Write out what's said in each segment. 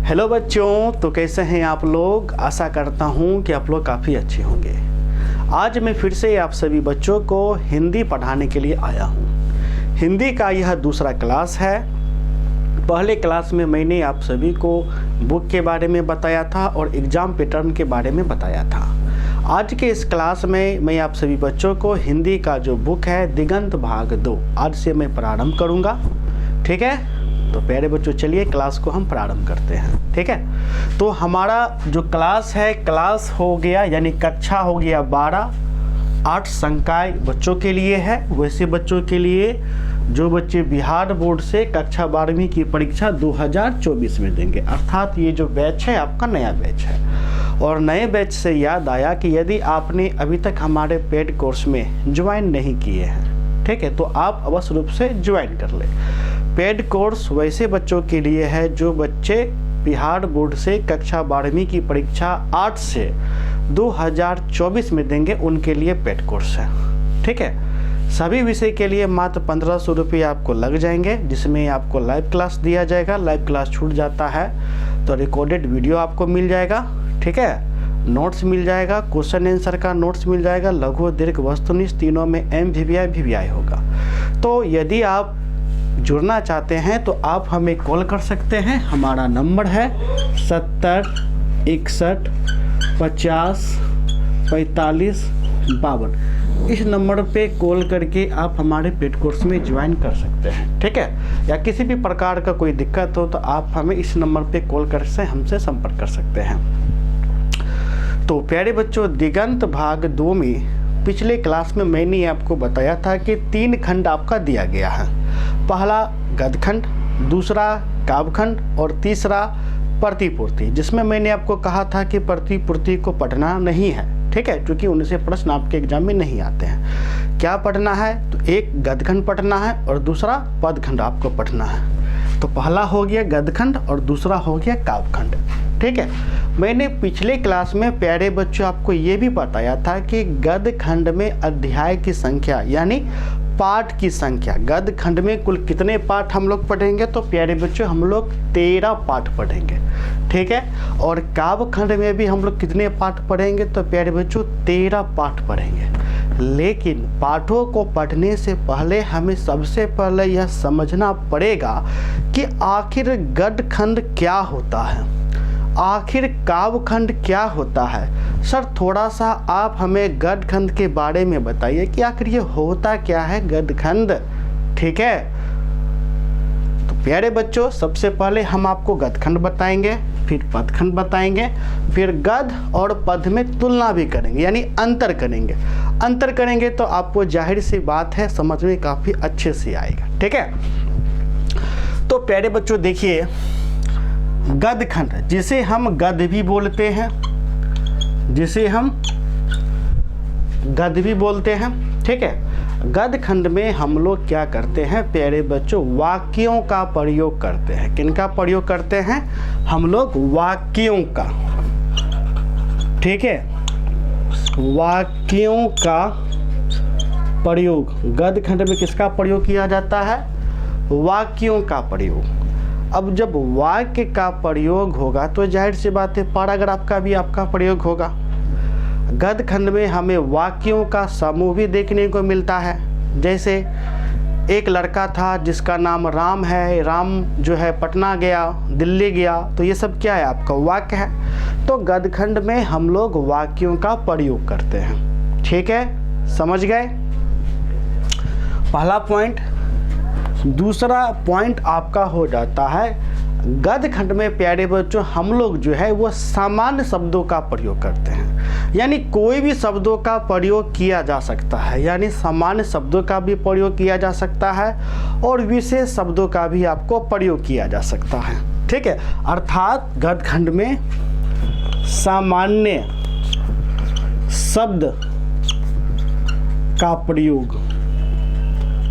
Hello बच्चों, तो कैसे हैं आप लोग। आशा करता हूं कि आप लोग काफ़ी अच्छे होंगे। आज मैं फिर से आप सभी बच्चों को हिंदी पढ़ाने के लिए आया हूं। हिंदी का यह दूसरा क्लास है। पहले क्लास में मैंने आप सभी को बुक के बारे में बताया था और एग्ज़ाम पैटर्न के बारे में बताया था। आज के इस क्लास में मैं आप सभी बच्चों को हिंदी का जो बुक है दिगंत भाग 2 आज से मैं प्रारंभ करूँगा। ठीक है, तो प्यारे बच्चों चलिए क्लास को हम प्रारंभ करते हैं। ठीक है, तो हमारा जो क्लास है क्लास हो गया यानी कक्षा हो गया 12। 8 संकाय बच्चों के लिए है, वैसे बच्चों के लिए जो बच्चे बिहार बोर्ड से कक्षा 12वीं की परीक्षा 2024 में देंगे, अर्थात ये जो बैच है आपका नया बैच है। और नए बैच से याद आया कि यदि आपने अभी तक हमारे पेड कोर्स में ज्वाइन नहीं किए हैं, ठीक है, तो आप अवश्य रूप से ज्वाइन कर लें। पेड कोर्स वैसे बच्चों के लिए है जो बच्चे बिहार बोर्ड से कक्षा 12वीं की परीक्षा 8 से 2024 में देंगे, उनके लिए पेड कोर्स है। ठीक है, सभी विषय के लिए मात्र 1500 रुपये आपको लग जाएंगे, जिसमें आपको लाइव क्लास दिया जाएगा। लाइव क्लास छूट जाता है तो रिकॉर्डेड वीडियो आपको मिल जाएगा। ठीक है, नोट्स मिल जाएगा, क्वेश्चन आंसर का नोट्स मिल जाएगा, लघु दीर्घ वस्तुनिष्ठ तीनों में MVVI VVI होगा। तो यदि आप जुड़ना चाहते हैं तो आप हमें कॉल कर सकते हैं। हमारा नंबर है 70 61 50 45 52। इस नंबर पे कॉल करके आप हमारे पेड कोर्स में ज्वाइन कर सकते हैं। ठीक है, या किसी भी प्रकार का कोई दिक्कत हो तो आप हमें इस नंबर पे कॉल कर से हमसे संपर्क कर सकते हैं। तो प्यारे बच्चों, दिगंत भाग 2 में पिछले क्लास में मैंने आपको बताया था कि 3 खंड आपका दिया गया है। पहला गद्यखंड, दूसरा काव्यखंड और तीसरा प्रतिपूर्ति, जिसमें मैंने आपको कहा था कि प्रतिपूर्ति को पढ़ना नहीं है। ठीक है, क्योंकि उनसे प्रश्न आपके एग्जाम में नहीं आते हैं। क्या पढ़ना है, तो एक गद्यखंड पढ़ना है और दूसरा पदखंड आपको पढ़ना है। तो पहला हो गया गद्यखंड और दूसरा हो गया काव्यखंड। ठीक है, मैंने पिछले क्लास में प्यारे बच्चों आपको ये भी बताया था कि गद्य खंड में अध्याय की संख्या यानी पाठ की संख्या, गद्य खंड में कुल कितने पाठ हम लोग पढ़ेंगे, तो प्यारे बच्चों हम लोग 13 पाठ पढ़ेंगे। ठीक है, और काव्य खंड में भी हम लोग कितने पाठ पढ़ेंगे, तो प्यारे बच्चों 13 पाठ पढ़ेंगे। लेकिन पाठों को पढ़ने से पहले हमें सबसे पहले यह समझना पड़ेगा कि आखिर गद्य खंड क्या होता है, आखिर काव्यखंड क्या होता है। सर थोड़ा सा आप हमें गद्यखंड के बारे में बताइए कि आखिर ये होता क्या है गद्यखंड। ठीक है, तो प्यारे बच्चों सबसे पहले हम आपको गद्यखंड बताएंगे, फिर पदखंड बताएंगे, फिर गद्य और पद में तुलना भी करेंगे यानी अंतर करेंगे। अंतर करेंगे तो आपको जाहिर सी बात है समझ में काफ़ी अच्छे से आएगा। ठीक है, तो प्यारे बच्चों देखिए, गद्यखंड जिसे हम गद्य भी बोलते हैं, जिसे हम गद्य भी बोलते हैं। ठीक है, गद्य खंड में हम लोग क्या करते हैं प्यारे बच्चों, वाक्यों का प्रयोग करते हैं। किनका प्रयोग करते हैं, हम लोग वाक्यों का। ठीक है, वाक्यों का प्रयोग गद्य खंड में किसका प्रयोग किया जाता है, वाक्यों का प्रयोग। अब जब वाक्य का प्रयोग होगा तो जाहिर सी बात है पैराग्राफ का भी आपका प्रयोग होगा। गद्य खंड में हमें वाक्यों का समूह भी देखने को मिलता है। जैसे एक लड़का था जिसका नाम राम है, राम जो है पटना गया, दिल्ली गया, तो ये सब क्या है आपका वाक्य है। तो गद्य खंड में हम लोग वाक्यों का प्रयोग करते हैं। ठीक है, समझ गए पहला पॉइंट। दूसरा पॉइंट आपका हो जाता है गद्य खंड में प्यारे बच्चों हम लोग जो है वो सामान्य शब्दों का प्रयोग करते हैं, यानी कोई भी शब्दों का प्रयोग किया जा सकता है, यानी सामान्य शब्दों का भी प्रयोग किया जा सकता है और विशेष शब्दों का भी आपको प्रयोग किया जा सकता है। ठीक है, अर्थात गद्य खंड में सामान्य शब्द का प्रयोग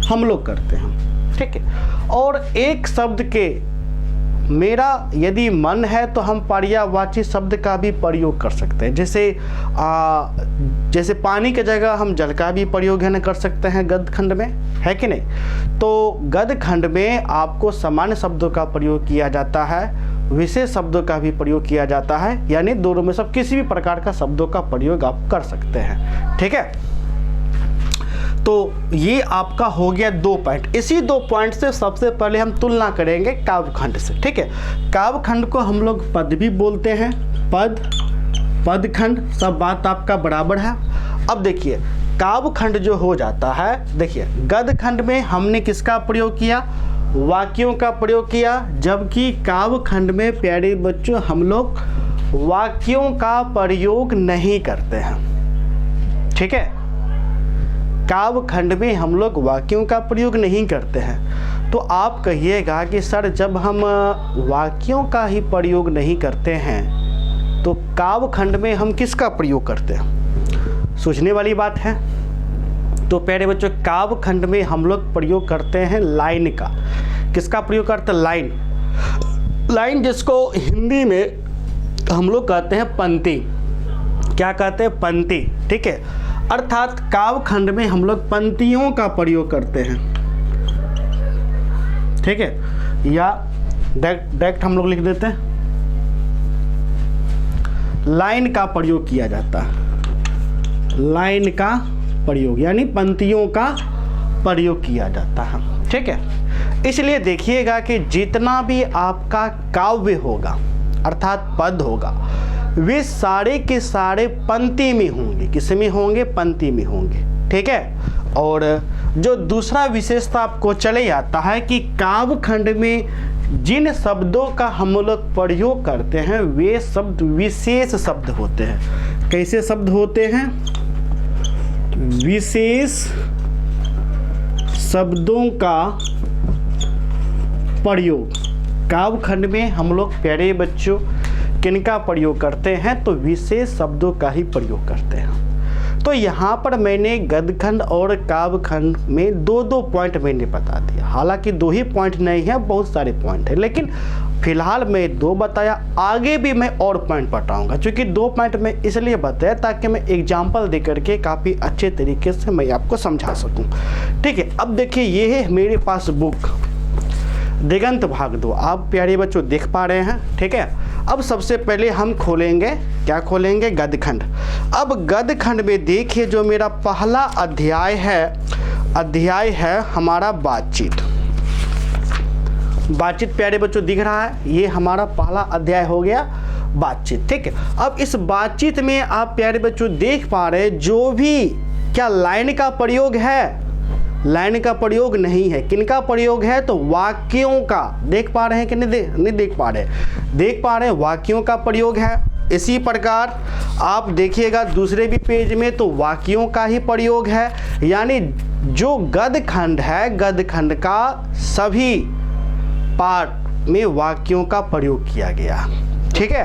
हम लोग करते हैं। ठीक है, और एक शब्द के मेरा यदि मन है तो हम पर्यायवाची शब्द का भी प्रयोग कर सकते हैं। जैसे पानी के जगह हम जल का भी प्रयोग है ना कर सकते हैं गद्य खंड में, है कि नहीं। तो गद्य खंड में आपको सामान्य शब्दों का प्रयोग किया जाता है, विशेष शब्दों का भी प्रयोग किया जाता है, यानी दोनों में सब किसी भी प्रकार का शब्दों का प्रयोग आप कर सकते हैं। ठीक है, तो ये आपका हो गया 2 पॉइंट। इसी 2 पॉइंट से सबसे पहले हम तुलना करेंगे काव्य खंड से। ठीक है, काव्य खंड को हम लोग पद भी बोलते हैं, पद खंड, सब बात आपका बराबर है। अब देखिए काव्य खंड जो हो जाता है, देखिए गद्य खंड में हमने किसका प्रयोग किया, वाक्यों का प्रयोग किया, जबकि काव्य खंड में प्यारे बच्चों हम लोग वाक्यों का प्रयोग नहीं करते हैं। ठीक है, काव्य खंड में हम लोग वाक्यों का प्रयोग नहीं करते हैं। तो आप कहिएगा कि सर जब हम वाक्यों का ही प्रयोग नहीं करते हैं तो काव्य खंड में हम किसका प्रयोग करते हैं, सोचने वाली बात है। तो प्यारे बच्चों काव्य खंड में हम लोग प्रयोग करते हैं लाइन का। किसका प्रयोग करते हैं, लाइन, जिसको हिंदी में हम लोग कहते हैं पंक्ति। क्या कहते हैं, पंक्ति। ठीक है, अर्थात काव्य खंड में हम लोग पंक्तियों का प्रयोग करते हैं। ठीक है, या डायरेक्ट हम लोग लिख देते हैं लाइन का प्रयोग किया जाता है, लाइन का प्रयोग यानी पंक्तियों का प्रयोग किया जाता है। ठीक है, इसलिए देखिएगा कि जितना भी आपका काव्य होगा अर्थात पद होगा वे सारे के सारे पंक्ति में होंगे। किस में होंगे, पंक्ति में होंगे। ठीक है, और जो दूसरा विशेषता आपको चले आता है कि काव्य खंड में जिन शब्दों का हम लोग प्रयोग करते हैं वे शब्द विशेष शब्द होते हैं। कैसे शब्द होते हैं, विशेष शब्दों का प्रयोग। काव्य खंड में हम लोग प्यारे बच्चों किनका प्रयोग करते हैं, तो विशेष शब्दों का ही प्रयोग करते हैं। तो यहाँ पर मैंने गद्य खंड और काव्य खंड में 2-2 पॉइंट मैंने बता दिया। हालांकि 2 ही पॉइंट नहीं है, बहुत सारे पॉइंट है, लेकिन फिलहाल मैं 2 बताया, आगे भी मैं और पॉइंट बताऊंगा। क्योंकि 2 पॉइंट मैं इसलिए बताया ताकि मैं एग्जाम्पल दे करके काफ़ी अच्छे तरीके से मैं आपको समझा सकूँ। ठीक है, अब देखिए ये है मेरे पास बुक दिगंत भाग 2, आप प्यारे बच्चों देख पा रहे हैं। ठीक है, अब सबसे पहले हम खोलेंगे, क्या खोलेंगे, गद्य खंड। अब गद्य खंड में देखिए जो मेरा पहला अध्याय है हमारा बातचीत। प्यारे बच्चों दिख रहा है, ये हमारा पहला अध्याय हो गया बातचीत। ठीक है, अब इस बातचीत में आप प्यारे बच्चों देख पा रहे जो भी क्या लाइन का प्रयोग है, लाइन का प्रयोग नहीं है। किनका प्रयोग है, तो वाक्यों का। देख पा रहे हैं कि नहीं देख पा रहे, देख पा रहे हैं, वाक्यों का प्रयोग है। इसी प्रकार आप देखिएगा दूसरे भी पेज में तो वाक्यों का ही प्रयोग है। यानी जो गद्य खंड है, गद्य खंड का सभी पार्ट में वाक्यों का प्रयोग किया गया। ठीक है,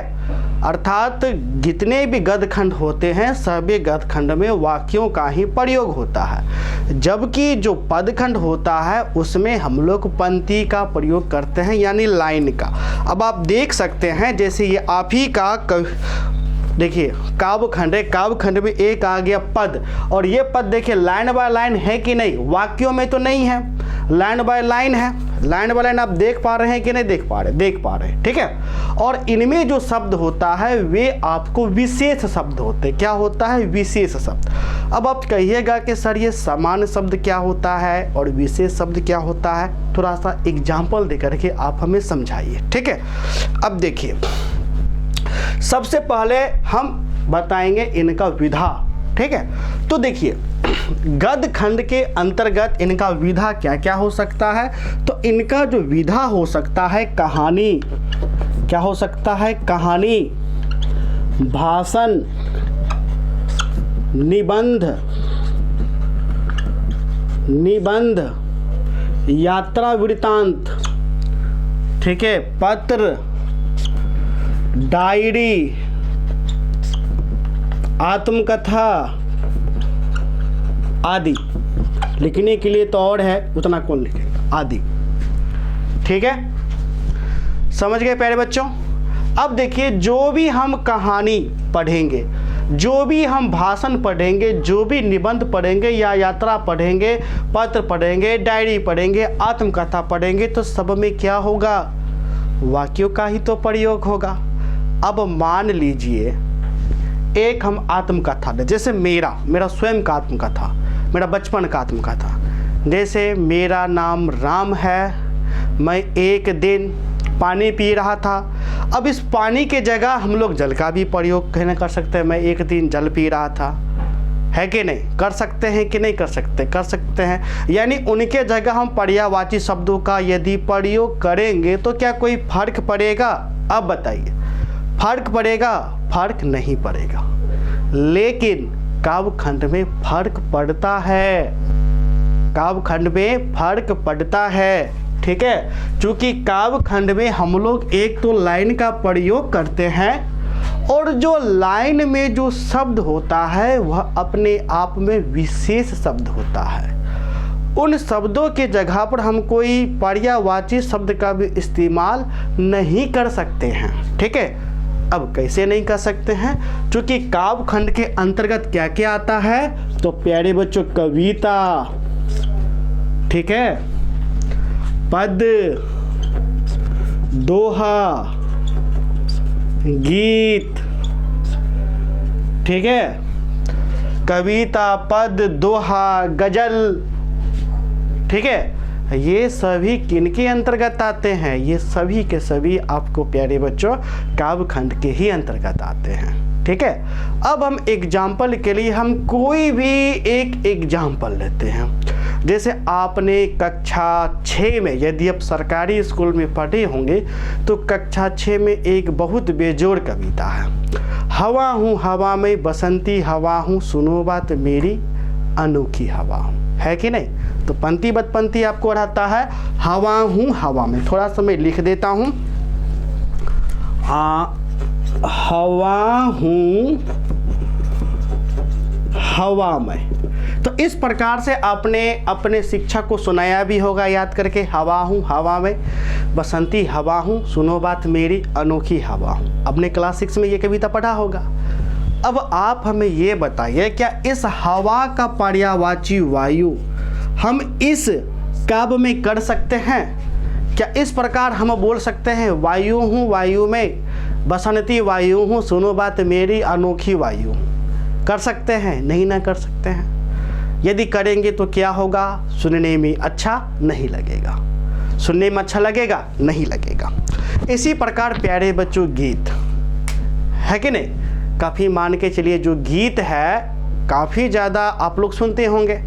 अर्थात जितने भी गद्य खंड होते हैं सभी गद्य खंड में वाक्यों का ही प्रयोग होता है। जबकि जो पद खंड होता है उसमें हम लोग पंक्ति का प्रयोग करते हैं, यानी लाइन का। अब आप देख सकते हैं जैसे ये आप ही का देखिए काव्य खंड है, काव्य खंड में एक आ गया पद, और ये पद देखिए लाइन बाय लाइन है कि नहीं, वाक्यों में तो नहीं है, लाइन बाय लाइन है। लाइन बाय लाइन आप देख पा रहे हैं कि नहीं देख पा रहे, देख पा रहे हैं। ठीक है, और इनमें जो शब्द होता है वे आपको विशेष शब्द होते हैं। क्या होता है, विशेष शब्द। अब आप कहिएगा कि सर ये सामान्य शब्द क्या होता है और विशेष शब्द क्या होता है, थोड़ा सा एग्जाम्पल दे करके आप हमें समझाइए। ठीक है, अब देखिए सबसे पहले हम बताएंगे इनका विधा। ठीक है, तो देखिए गद्य खंड के अंतर्गत इनका विधा क्या क्या हो सकता है, तो इनका जो विधा हो सकता है कहानी, क्या हो सकता है, कहानी, भाषण, निबंध, यात्रा वृत्तांत, ठीक है, पत्र, डायरी, आत्मकथा आदि। लिखने के लिए तो और है, उतना कौन लिखेगा, आदि। ठीक है, समझ गए प्यारे बच्चों? अब देखिए, जो भी हम कहानी पढ़ेंगे, जो भी हम भाषण पढ़ेंगे, जो भी निबंध पढ़ेंगे या यात्रा पढ़ेंगे, पत्र पढ़ेंगे, डायरी पढ़ेंगे, आत्मकथा पढ़ेंगे, तो सब में क्या होगा? वाक्यों का ही तो प्रयोग होगा। अब मान लीजिए एक हम आत्मकथा ले, जैसे मेरा स्वयं का आत्मकथा, मेरा बचपन का आत्मकथा। जैसे मेरा नाम राम है, मैं एक दिन पानी पी रहा था। अब इस पानी के जगह हम लोग जल का भी प्रयोग कहना कर सकते हैं। मैं एक दिन जल पी रहा था, है कि नहीं? कर सकते हैं कि नहीं कर सकते? कर सकते हैं। यानी उनके जगह हम पर्यायवाची शब्दों का यदि प्रयोग करेंगे तो क्या कोई फर्क पड़ेगा? अब बताइए, फर्क पड़ेगा? फर्क नहीं पड़ेगा। लेकिन काव्यखंड में फर्क पड़ता है, काव्यखंड में फर्क पड़ता है। ठीक है, क्योंकि काव्यखंड में हम लोग एक तो लाइन का प्रयोग करते हैं और जो लाइन में जो शब्द होता है वह अपने आप में विशेष शब्द होता है। उन शब्दों के जगह पर हम कोई पर्यायवाची शब्द का भी इस्तेमाल नहीं कर सकते हैं। ठीक है, अब कैसे नहीं कर सकते हैं? क्योंकि काव्यखंड के अंतर्गत क्या क्या आता है? तो प्यारे बच्चों, कविता, ठीक है, पद, दोहा, गीत, ठीक है, कविता, पद, दोहा, गजल, ठीक है, ये सभी किनके अंतर्गत आते हैं? ये सभी के सभी आपको प्यारे बच्चों काव्यखंड के ही अंतर्गत आते हैं। ठीक है, अब हम एग्जाम्पल के लिए हम कोई भी एक एग्जाम्पल लेते हैं। जैसे आपने कक्षा 6 में, यदि आप सरकारी स्कूल में पढ़े होंगे तो कक्षा 6 में एक बहुत बेजोड़ कविता है। हवा हूँ हवा में बसंती हवा हूँ, सुनो बात मेरी अनोखी हवा हूँ, है कि नहीं? तो पंक्ति बद पंक्ति आपको रहता है हवा हूँ हवा में। थोड़ा सा मैं लिख देता हूँ, हवा हूँ हवा में। तो इस प्रकार से आपने अपने शिक्षक को सुनाया भी होगा याद करके, हवा हूँ हवा में बसंती हवा हूँ, सुनो बात मेरी अनोखी हवा हूँ। अपने क्लास 6 में ये कविता पढ़ा होगा। अब आप हमें ये बताइए, क्या इस हवा का पर्यायवाची वायु हम इस काव्य में कर सकते हैं? क्या इस प्रकार हम बोल सकते हैं, वायु हूँ वायु में बसंती वायु हूँ, सुनो बात मेरी अनोखी वायु हूँ? कर सकते हैं? नहीं ना कर सकते हैं। यदि करेंगे तो क्या होगा? सुनने में अच्छा नहीं लगेगा। सुनने में अच्छा लगेगा? नहीं लगेगा। इसी प्रकार प्यारे बच्चों गीत, है कि नहीं? काफ़ी मान के चलिए जो गीत है काफ़ी ज़्यादा आप लोग सुनते होंगे,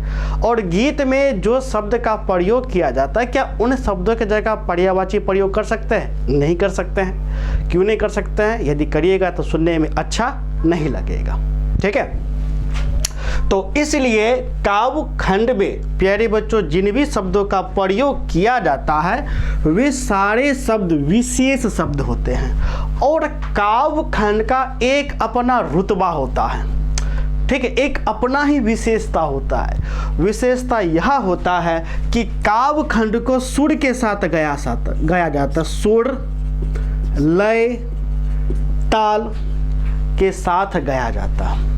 और गीत में जो शब्द का प्रयोग किया जाता है, क्या उन शब्दों के जगह पर्यायवाची प्रयोग कर सकते हैं? नहीं कर सकते हैं। क्यों नहीं कर सकते हैं? यदि करिएगा तो सुनने में अच्छा नहीं लगेगा। ठीक है, तो इसलिए काव्यखंड में प्यारे बच्चों जिन भी शब्दों का प्रयोग किया जाता है वे सारे शब्द विशेष शब्द होते हैं, और काव्यखंड का एक अपना रुतबा होता है। ठीक है, एक अपना ही विशेषता होता है। विशेषता यह होता है कि काव्यखंड को सुर के साथ गाया जाता है। सुर, लय, ताल के साथ गाया जाता है।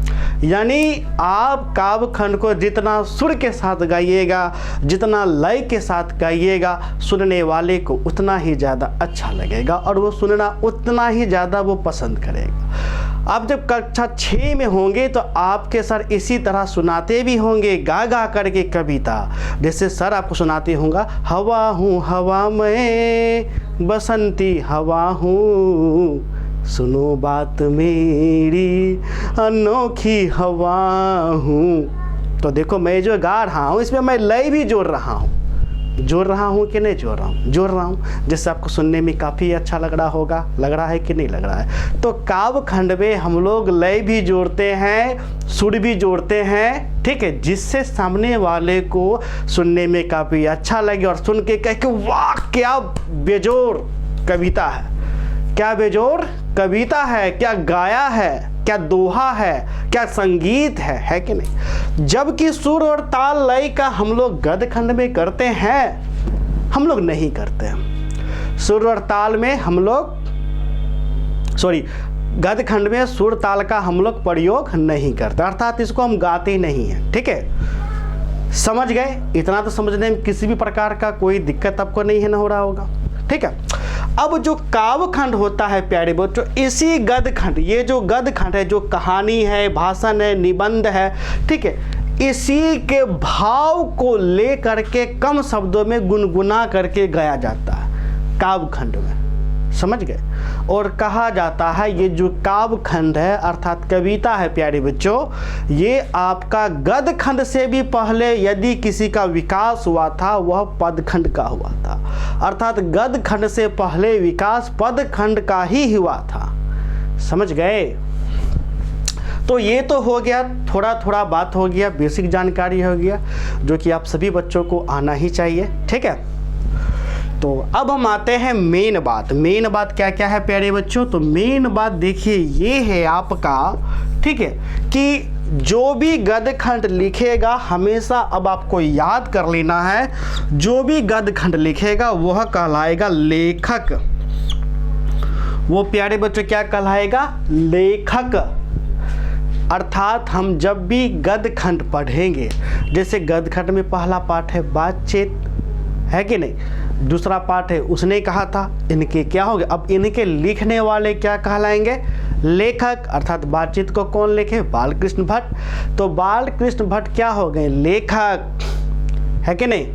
यानी आप काव्यखंड को जितना सुर के साथ गाइएगा, जितना लय के साथ गाइएगा, सुनने वाले को उतना ही ज़्यादा अच्छा लगेगा और वो सुनना उतना ही ज़्यादा वो पसंद करेगा। आप जब कक्षा 6 में होंगे तो आपके सर इसी तरह सुनाते भी होंगे गा गा करके कविता। जैसे सर आपको सुनाते होंगे, हवा हूँ हवा में बसंती हवा हूँ, सुनो बात मेरी अनोखी हवा हूँ। तो देखो मैं जो गा रहा हूँ इसमें मैं लय भी जोड़ रहा हूँ कि नहीं जोड़ रहा हूँ? जोड़ रहा हूँ, जिससे आपको सुनने में काफ़ी अच्छा लग रहा होगा। लग रहा है कि नहीं लग रहा है? तो काव्यखंड में हम लोग लय भी जोड़ते हैं, सुर भी जोड़ते हैं, ठीक है, जिससे सामने वाले को सुनने में काफ़ी अच्छा लगे और सुन के कहे कि वाह क्या बेजोड़ कविता है, क्या बेजोड़ कविता है, क्या गाया है, क्या दोहा है, क्या संगीत है कि नहीं? जबकि सुर और ताल लय का हम लोग गद्य खंड में करते हैं, हम लोग नहीं करते हैं। सुर और ताल में हम लोग गद्य खंड में सुर ताल का हम लोग प्रयोग नहीं करते, अर्थात इसको हम गाते नहीं हैं। ठीक है, समझ गए? इतना तो समझने में किसी भी प्रकार का कोई दिक्कत आपको नहीं है, ना हो रहा होगा। ठीक है, अब जो काव्य खंड होता है प्यारे बच्चों, इसी गद्य खंड, ये जो गद्य खंड है, जो कहानी है, भाषण है, निबंध है, ठीक है, इसी के भाव को ले करके कम शब्दों में गुनगुना करके गाया जाता है काव्य खंड में, समझ गए? और कहा जाता है ये जो काव्य खंड है अर्थात कविता है प्यारे बच्चों, ये आपका गद्य खंड से भी पहले यदि किसी का विकास हुआ था वह पद खंड का हुआ था, अर्थात गद्य खंड से पहले विकास पद खंड का ही हुआ था, समझ गए? तो ये तो हो गया, थोड़ा थोड़ा बात हो गया, बेसिक जानकारी हो गया जो कि आप सभी बच्चों को आना ही चाहिए। ठीक है, तो अब हम आते हैं मेन बात। मेन बात क्या क्या है प्यारे बच्चों? तो मेन बात देखिए ये है आपका, ठीक है, कि जो भी गद्य खंड लिखेगा हमेशा अब आपको याद कर लेना है, जो भी गद्य खंड लिखेगा वह कहलाएगा लेखक। वो प्यारे बच्चों क्या कहलाएगा? लेखक। अर्थात हम जब भी गद्य खंड पढ़ेंगे, जैसे गद्य खंड में पहला पाठ है बातचीत, है कि नहीं, दूसरा पाठ है उसने कहा था, इनके क्या हो गए? अब इनके लिखने वाले क्या कहलाएंगे? लेखक। अर्थात बातचीत को कौन लिखे? बालकृष्ण भट्ट। तो बालकृष्ण भट्ट क्या हो गए? लेखक, है कि नहीं?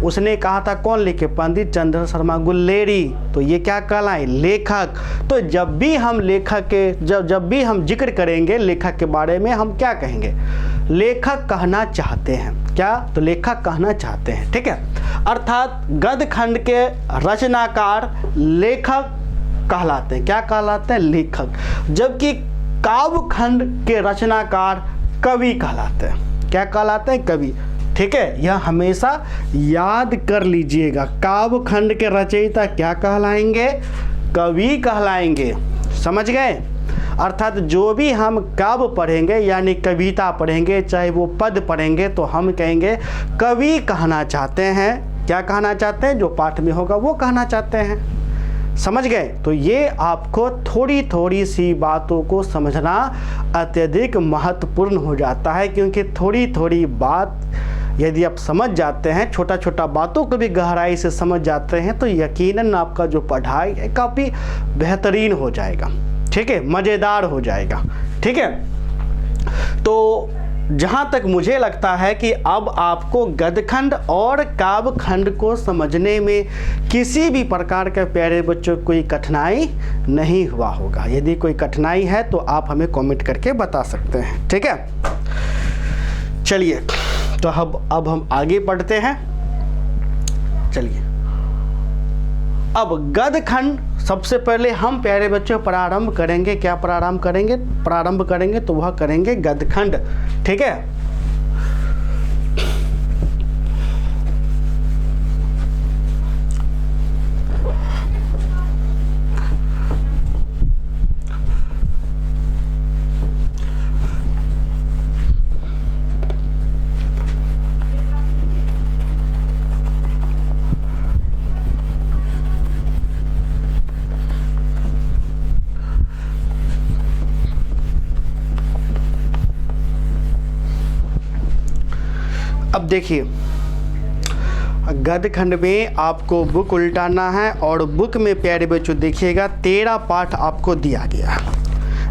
उसने कहा था कौन लिखे? पंडित चंद्र शर्मा गुल्लेरी। तो ये क्या कहलाए? लेखक। तो जब भी हम लेखक के जब भी हम जिक्र करेंगे लेखक के बारे में, हम क्या कहेंगे? लेखक कहना चाहते हैं। क्या? तो लेखक कहना चाहते हैं। ठीक है, अर्थात गद्य खंड के रचनाकार लेखक कहलाते हैं। क्या कहलाते हैं? लेखक। जबकि काव्य खंड के रचनाकार कवि कहलाते हैं। क्या कहलाते हैं? कवि। ठीक है, यह हमेशा याद कर लीजिएगा। काव्य खंड के रचयिता क्या कहलाएंगे? कवि कहलाएंगे, समझ गए? अर्थात जो भी हम काव्य पढ़ेंगे यानी कविता पढ़ेंगे, चाहे वो पद पढ़ेंगे, तो हम कहेंगे कवि कहना चाहते हैं। क्या कहना चाहते हैं? जो पाठ में होगा वो कहना चाहते हैं, समझ गए? तो ये आपको थोड़ी थोड़ी सी बातों को समझना अत्यधिक महत्वपूर्ण हो जाता है, क्योंकि थोड़ी थोड़ी बात यदि आप समझ जाते हैं, छोटा छोटा बातों को भी गहराई से समझ जाते हैं, तो यकीनन आपका जो पढ़ाई है काफ़ी बेहतरीन हो जाएगा। ठीक है, मज़ेदार हो जाएगा। ठीक है, तो जहाँ तक मुझे लगता है कि अब आपको गद्य खंड और काव्य खंड को समझने में किसी भी प्रकार के प्यारे बच्चों कोई कठिनाई नहीं हुआ होगा। यदि कोई कठिनाई है तो आप हमें कमेंट करके बता सकते हैं। ठीक है, चलिए तो अब हम आगे बढ़ते हैं। चलिए, अब गद्य खंड सबसे पहले हम प्यारे बच्चों प्रारंभ करेंगे। क्या प्रारंभ करेंगे? प्रारंभ करेंगे तो वह करेंगे गद्य खंड। ठीक है, अब देखिए गद्य खंड में आपको बुक उल्टाना है और बुक में प्यारे बच्चों देखिएगा 13 पाठ आपको दिया गया है।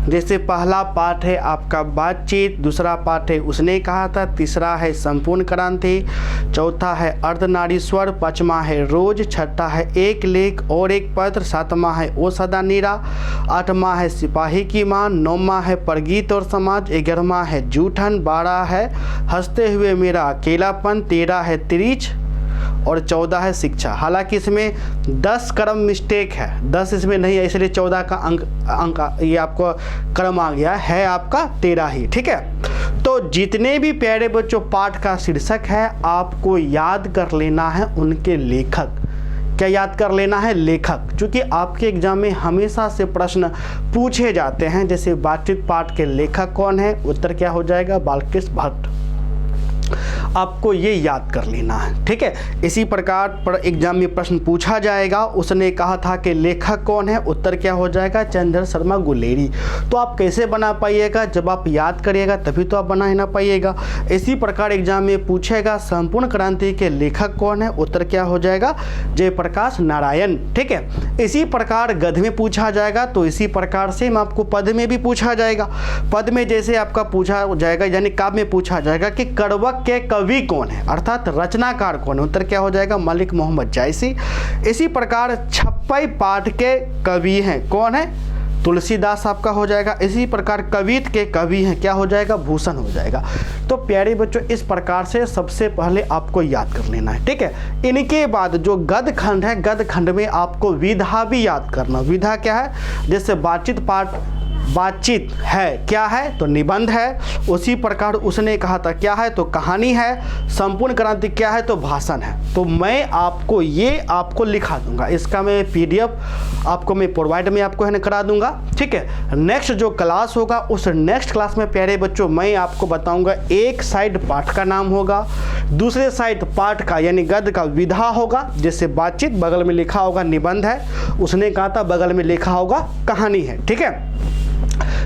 जैसे पहला पाठ है आपका बातचीत, दूसरा पाठ है उसने कहा था, तीसरा है संपूर्ण क्रांति, चौथा है अर्धनारीश्वर, पांचवा है रोज, छठा है एक लेख और एक पत्र, सातवां है ओ सदा नीरा, आठवां है सिपाही की मां, नौवां है परगीत और समाज, 11वां है जूठन, 12 है हंसते हुए मेरा अकेलापन, 13 है तिरीच और 14 है शिक्षा। हालांकि इसमें 10 क्रम मिस्टेक है, 10 इसमें नहीं है, इसलिए 14 का अंक ये आपको क्रम आ गया है आपका 13 ही। ठीक है, तो जितने भी प्यारे बच्चों पाठ का शीर्षक है आपको याद कर लेना है उनके लेखक। क्या याद कर लेना है? लेखक। चूँकि आपके एग्जाम में हमेशा से प्रश्न पूछे जाते हैं, जैसे बातचीत पाठ के लेखक कौन है, उत्तर क्या हो जाएगा? बालकृष्ण भट्ट। आपको ये याद कर लेना है, ठीक है। इसी प्रकार पर एग्जाम में प्रश्न पूछा जाएगा, उसने कहा था कि लेखक कौन है, उत्तर क्या हो जाएगा, चंद्र शर्मा गुलेरी। तो आप कैसे बना पाइएगा, जब आप याद करिएगा तभी तो आप बना ही ना पाइएगा। इसी प्रकार एग्जाम में पूछेगा संपूर्ण क्रांति के लेखक कौन है, उत्तर क्या हो जाएगा, जयप्रकाश नारायण, ठीक है। इसी प्रकार गद्य में पूछा जाएगा, तो इसी प्रकार से आपको पद में भी पूछा जाएगा। पद में जैसे आपका पूछा जाएगा यानी काव्य में पूछा जाएगा कि कड़वक के कवि कौन है, अर्थात रचनाकार कौन है, उत्तर क्या हो जाएगा, मलिक मोहम्मद जायसी। इसी प्रकार छप्पई पाठ के कवि हैं, कौन है, तुलसीदास आपका हो जाएगा। इसी प्रकार कवित के कवि हैं, क्या हो जाएगा, भूषण हो जाएगा। तो प्यारे बच्चों इस प्रकार से सबसे पहले आपको याद कर लेना है, ठीक है। इनके बाद जो गद्य खंड है, गद्य खंड में आपको विधा भी याद करना। विधा क्या है, जैसे बातचीत है, क्या है, तो निबंध है। उसी प्रकार उसने कहा था, क्या है, तो कहानी है। संपूर्ण क्रांति क्या है, तो भाषण है। तो मैं आपको ये आपको लिखा दूंगा, इसका मैं PDF आपको मैं प्रोवाइड में आपको है ना करा दूंगा, ठीक है। नेक्स्ट जो क्लास होगा उस नेक्स्ट क्लास में प्यारे बच्चों मैं आपको बताऊंगा, एक साइड पाठ का नाम होगा, दूसरे साइड पाठ का यानी गद्य का विधा होगा, जैसे बातचीत बगल में लिखा होगा निबंध है, उसने कहा था बगल में लिखा होगा कहानी है, ठीक है।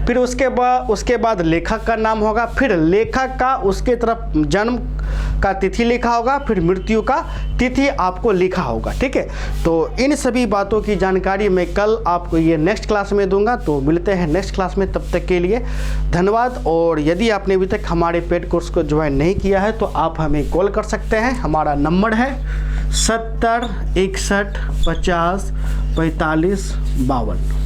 फिर उसके बाद लेखक का नाम होगा, फिर लेखक का उसके तरफ जन्म का तिथि लिखा होगा, फिर मृत्यु का तिथि आपको लिखा होगा, ठीक है। तो इन सभी बातों की जानकारी मैं कल आपको ये नेक्स्ट क्लास में दूंगा। तो मिलते हैं नेक्स्ट क्लास में, तब तक के लिए धन्यवाद। और यदि आपने अभी तक हमारे पेड कोर्स को ज्वाइन नहीं किया है तो आप हमें कॉल कर सकते हैं। हमारा नंबर है 70 61 50 45 52।